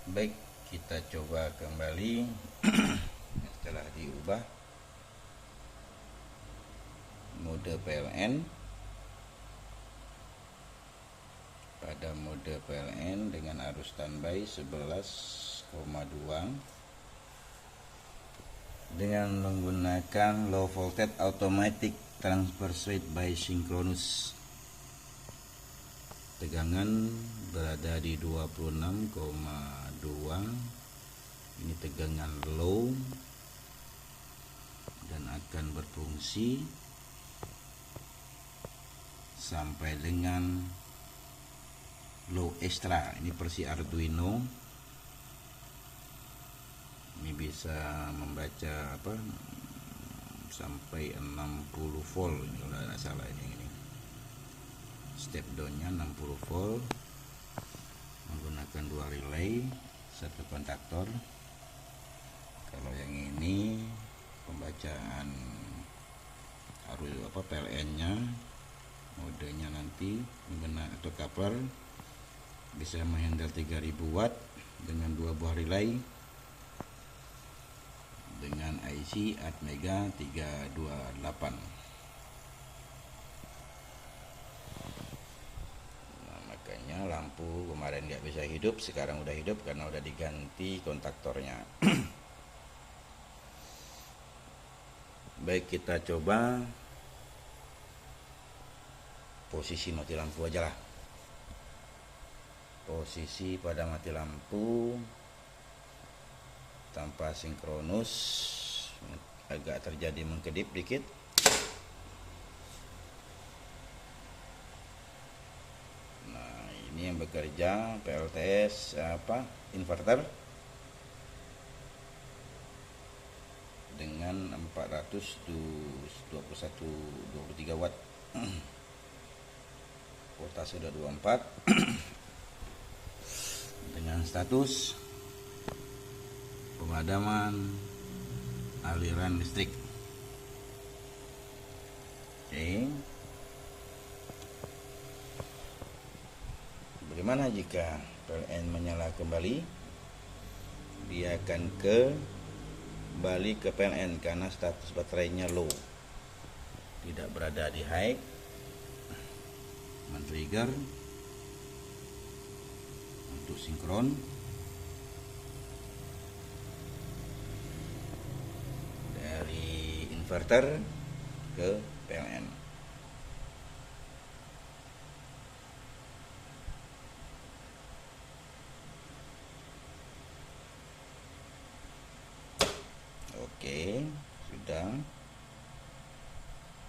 Baik, kita coba kembali setelah diubah mode PLN. Pada mode PLN dengan arus standby 11,2 dengan menggunakan low voltage automatic transfer switch by synchronous. Tegangan berada di 26,2. Ini tegangan low dan akan berfungsi sampai dengan low extra. Ini versi Arduino. Ini bisa membaca sampai 60 volt kalau tidak salah. Ini step down-nya 60 volt menggunakan dua relay, satu kontaktor. Kalau yang ini pembacaan arus PLN-nya, modenya nanti menggunakan atau coupler bisa menghandle 3000 watt dengan dua buah relay dengan IC Atmega 328. Nah, makanya lampu kemarin nggak bisa hidup, sekarang udah hidup karena udah diganti kontaktornya. Baik, kita coba posisi mati lampu aja lah. Posisi pada mati lampu tanpa sinkronus agak terjadi mengkedip dikit. Nah, ini yang bekerja PLTS inverter dengan 421-23 watt. Voltase sudah 24 dengan status pemadaman aliran listrik. Oke. Bagaimana jika PLN menyala kembali? Dia akan kembali ke PLN karena status baterainya low, tidak berada di high. Men-trigger untuk sinkron. Dari inverter ke PLN. Oke, sudah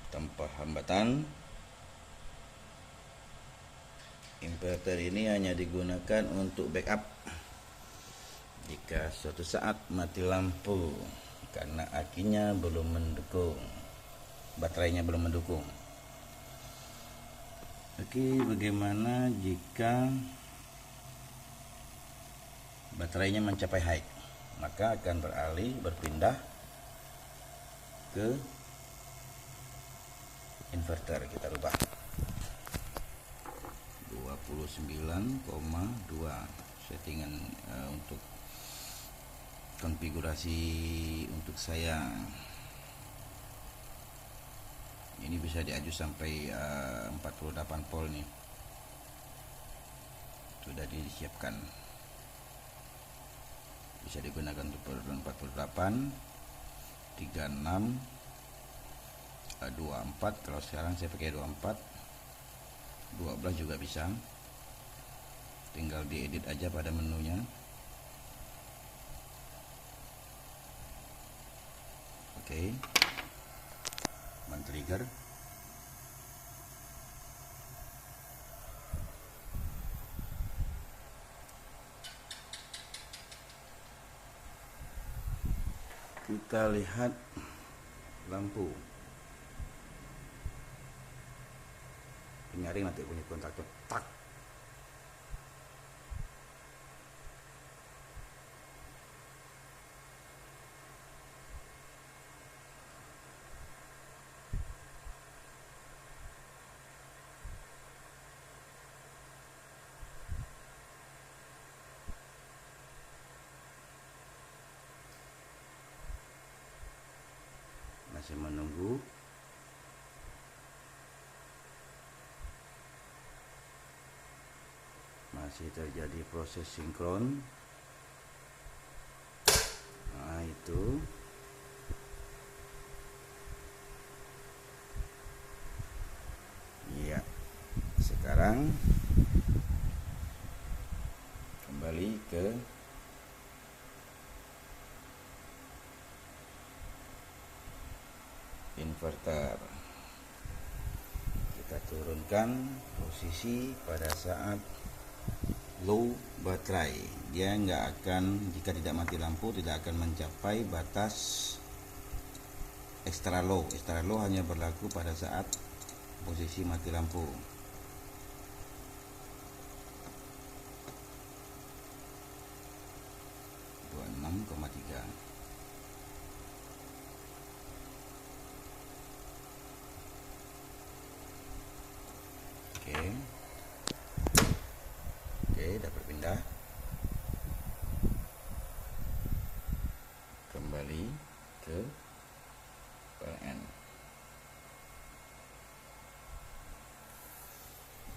tanpa hambatan. Inverter ini hanya digunakan untuk backup jika suatu saat mati lampu karena akinya belum mendukung, baterainya belum mendukung. Oke, bagaimana jika baterainya mencapai high? Maka akan berpindah ke inverter. Kita rubah 29,2 settingan untuk konfigurasi untuk saya. Ini bisa diaju sampai 48 volt nih, sudah disiapkan, bisa digunakan untuk 48, 36, 24. Kalau sekarang saya pakai 24, 12 juga bisa, tinggal diedit aja pada menunya. Oke, men-trigger. Kita lihat lampu. Penyaring nanti bunyi kontaktor tak. masih menunggu. Masih terjadi proses sinkron. Nah, itu. Iya. Sekarang kembali ke inverter. Kita turunkan posisi pada saat low baterai. Dia nggak akan, jika tidak mati lampu, tidak akan mencapai batas extra low. Extra low hanya berlaku pada saat posisi mati lampu. Oke, dapat pindah. Kembali ke PLN.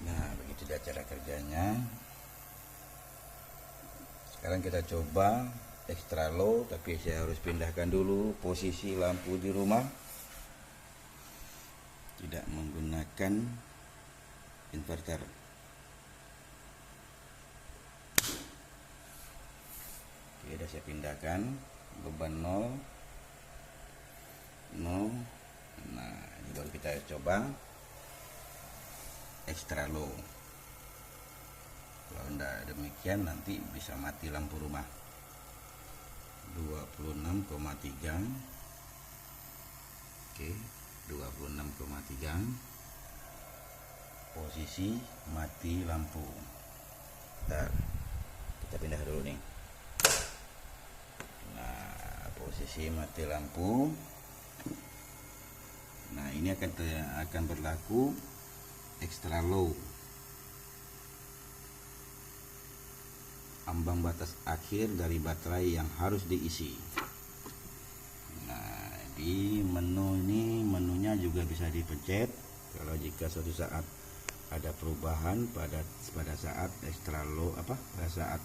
Nah, begitu dia cara kerjanya. Sekarang kita coba extra low, tapi saya harus pindahkan dulu posisi lampu di rumah. Tidak menggunakan inverter. Oke, sudah saya pindahkan. Beban 0. Nah, ini baru kita coba extra low. Kalau tidak demikian nanti bisa mati lampu rumah. 26,3. Oke, 26,3. Posisi mati lampu. Bentar, kita pindah dulu nih. Nah, posisi mati lampu. Nah, ini akan berlaku extra low. Ambang batas akhir dari baterai yang harus diisi. Nah, di menu ini, menunya juga bisa dipencet kalau jika suatu saat ada perubahan pada saat extra low, pada saat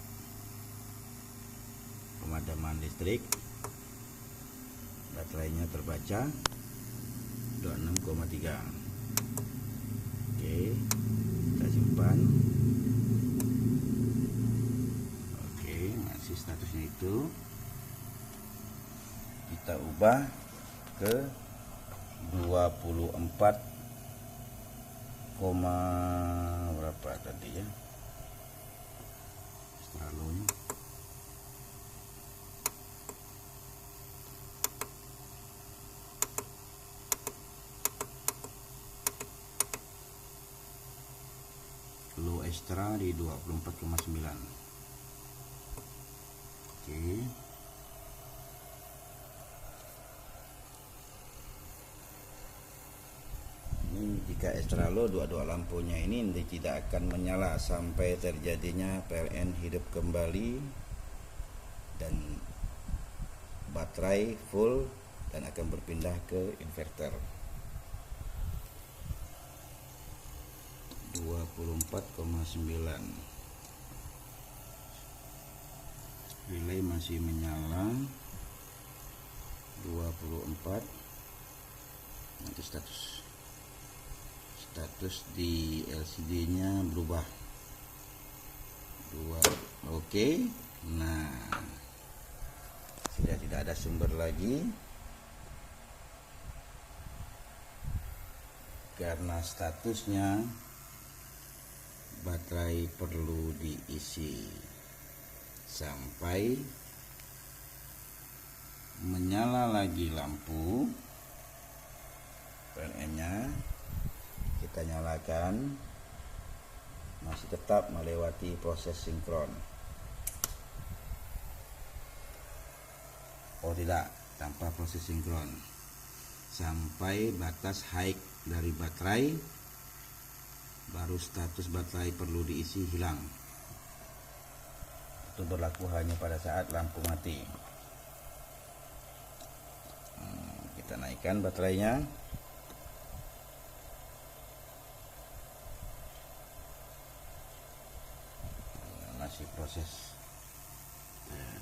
pemadaman listrik, baterainya terbaca 26,3. Oke, kita simpan. Oke, masih statusnya itu. Kita ubah ke 24, berapa tadi ya, selalu low extra di 24,9. Oke. Jika extra low, dua lampunya ini tidak akan menyala sampai terjadinya PLN hidup kembali dan baterai full dan akan berpindah ke inverter. 24,9. Relay masih menyala. 24. Nanti status di LCD-nya berubah. Oke. Nah, sudah tidak ada sumber lagi karena statusnya baterai perlu diisi sampai menyala lagi lampu PLN-nya. Kita nyalakan, masih tetap melewati proses sinkron. Oh tidak, tanpa proses sinkron. Sampai batas high dari baterai, baru status baterai perlu diisi hilang. Itu berlaku hanya pada saat lampu mati. Kita Kita naikkan baterainya. Masih proses.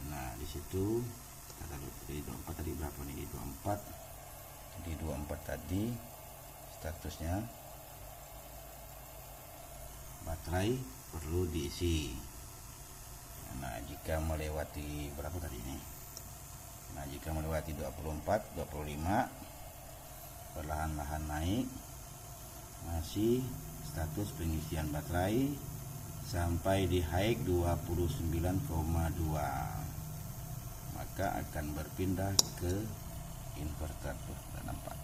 Nah, di situ kita taruh di 24 tadi berapa nih? Di 24. Di 24 tadi statusnya baterai perlu diisi. Nah, jika melewati berapa tadi ini? Nah, jika melewati 24, 25 perlahan-lahan naik, masih status pengisian baterai sampai di high 29,2, maka akan berpindah ke inverter. Tuh, sudah nampak.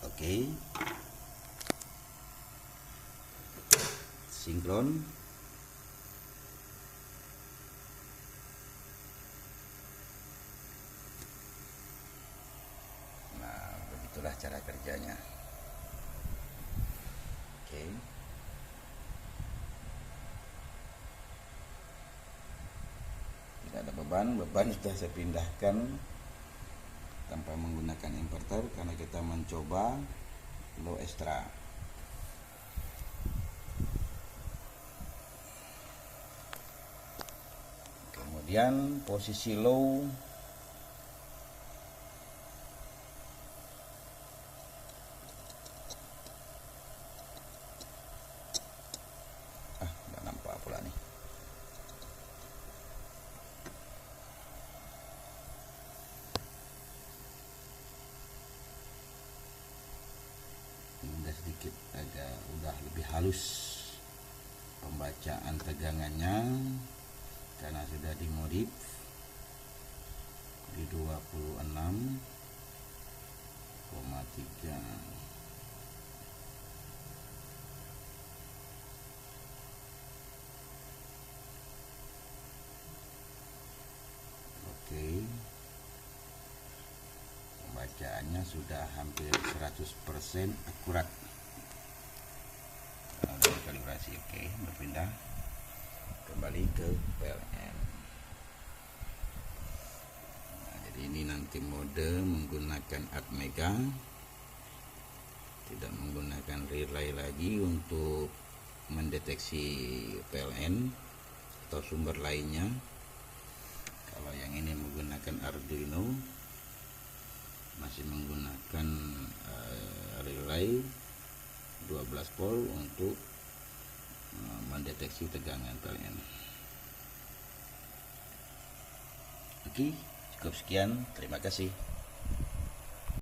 Oke, sinkron. Nah, begitulah cara kerjanya. Oke. Tidak ada beban sudah saya pindahkan tanpa menggunakan inverter karena kita mencoba low extra. Kemudian posisi low nggak nampak pula nih. Sedikit udah lebih halus pembacaan tegangannya karena sudah dimodif di 26,3. Oke, pembacaannya sudah hampir 100% akurat. Kalibrasi. Oke, berpindah kembali ke PLN. Nah, jadi ini nanti mode menggunakan Atmega, tidak menggunakan relay lagi untuk mendeteksi PLN atau sumber lainnya. Kalau yang ini menggunakan Arduino, masih menggunakan relay 12 volt untuk mendeteksi tegangan PLN. Oke, cukup sekian. Terima kasih.